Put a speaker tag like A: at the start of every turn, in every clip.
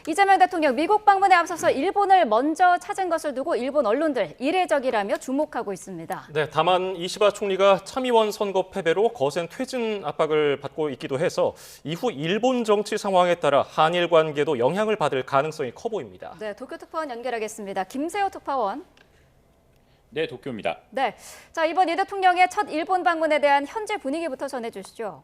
A: 이재명 대통령 미국 방문에 앞서서 일본을 먼저 찾은 것을 두고 일본 언론들 이례적이라며 주목하고 있습니다.
B: 네, 다만 이시바 총리가 참의원 선거 패배로 거센 퇴진 압박을 받고 있기도 해서 이후 일본 정치 상황에 따라 한일 관계도 영향을 받을 가능성이 커 보입니다.
A: 네, 도쿄 특파원 연결하겠습니다. 김세호 특파원.
C: 네, 도쿄입니다.
A: 네, 자 이번 이 대통령의 첫 일본 방문에 대한 현재 분위기부터 전해주시죠.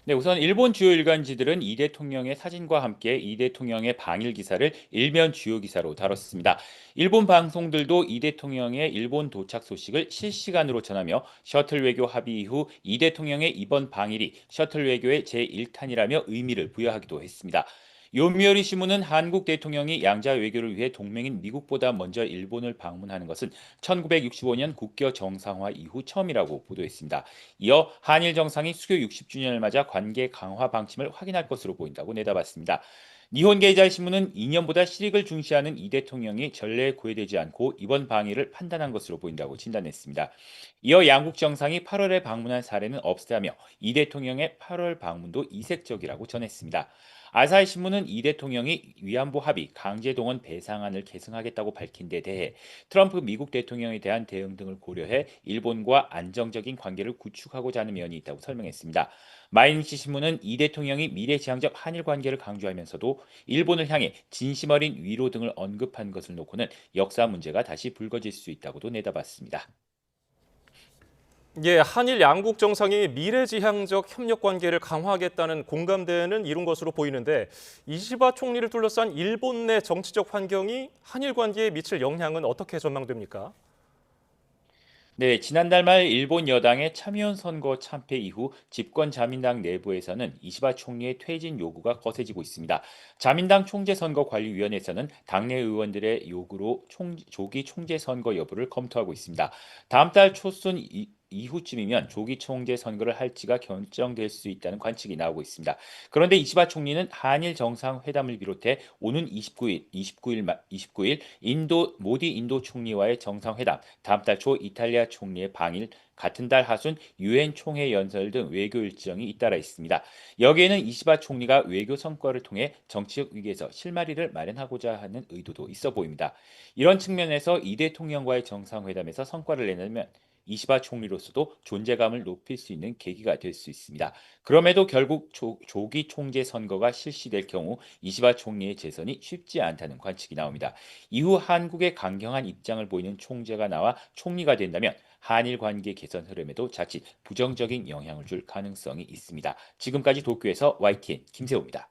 C: 네, 우선 일본 주요 일간지들은 이 대통령의 사진과 함께 이 대통령의 방일 기사를 일면 주요 기사로 다뤘습니다. 일본 방송들도 이 대통령의 일본 도착 소식을 실시간으로 전하며 셔틀 외교 합의 이후 이 대통령의 이번 방일이 셔틀 외교의 제1탄이라며 의미를 부여하기도 했습니다. 요미우리 신문은 한국 대통령이 양자 외교를 위해 동맹인 미국보다 먼저 일본을 방문하는 것은 1965년 국교 정상화 이후 처음이라고 보도했습니다. 이어 한일 정상이 수교 60주년을 맞아 관계 강화 방침을 확인할 것으로 보인다고 내다봤습니다. 니혼게이자이 신문은 2년보다 실익을 중시하는 이 대통령이 전례에 구애되지 않고 이번 방일을 판단한 것으로 보인다고 진단했습니다. 이어 양국 정상이 8월에 방문한 사례는 없다며 이 대통령의 8월 방문도 이색적이라고 전했습니다. 아사히 신문은 이 대통령이 위안부 합의 강제동원 배상안을 계승하겠다고 밝힌 데 대해 트럼프 미국 대통령에 대한 대응 등을 고려해 일본과 안정적인 관계를 구축하고자 하는 면이 있다고 설명했습니다. 마이니치 신문은 이 대통령이 미래지향적 한일 관계를 강조하면서도 일본을 향해 진심 어린 위로 등을 언급한 것을 놓고는 역사 문제가 다시 불거질 수 있다고도 내다봤습니다.
B: 예, 한일 양국 정상이 미래지향적 협력 관계를 강화하겠다는 공감대는 이룬 것으로 보이는데 이시바 총리를 둘러싼 일본 내 정치적 환경이 한일 관계에 미칠 영향은 어떻게 전망됩니까?
C: 네, 지난달 말 일본 여당의 참의원 선거 참패 이후 집권 자민당 내부에서는 이시바 총리의 퇴진 요구가 거세지고 있습니다. 자민당 총재선거관리위원회에서는 당내 의원들의 요구로 조기 총재 선거 여부를 검토하고 있습니다. 다음 달 초순 이후쯤이면 조기 총재 선거를 할지가 결정될 수 있다는 관측이 나오고 있습니다. 그런데 이시바 총리는 한일 정상회담을 비롯해 오는 29일 모디 인도 총리와의 정상회담, 다음 달 초 이탈리아 총리의 방일, 같은 달 하순 유엔 총회 연설 등 외교 일정이 잇따라 있습니다. 여기에는 이시바 총리가 외교 성과를 통해 정치적 위기에서 실마리를 마련하고자 하는 의도도 있어 보입니다. 이런 측면에서 이 대통령과의 정상회담에서 성과를 내려면 이시바 총리로서도 존재감을 높일 수 있는 계기가 될 수 있습니다. 그럼에도 결국 조기 총재 선거가 실시될 경우 이시바 총리의 재선이 쉽지 않다는 관측이 나옵니다. 이후 한국의 강경한 입장을 보이는 총재가 나와 총리가 된다면 한일 관계 개선 흐름에도 자칫 부정적인 영향을 줄 가능성이 있습니다. 지금까지 도쿄에서 YTN 김세호입니다.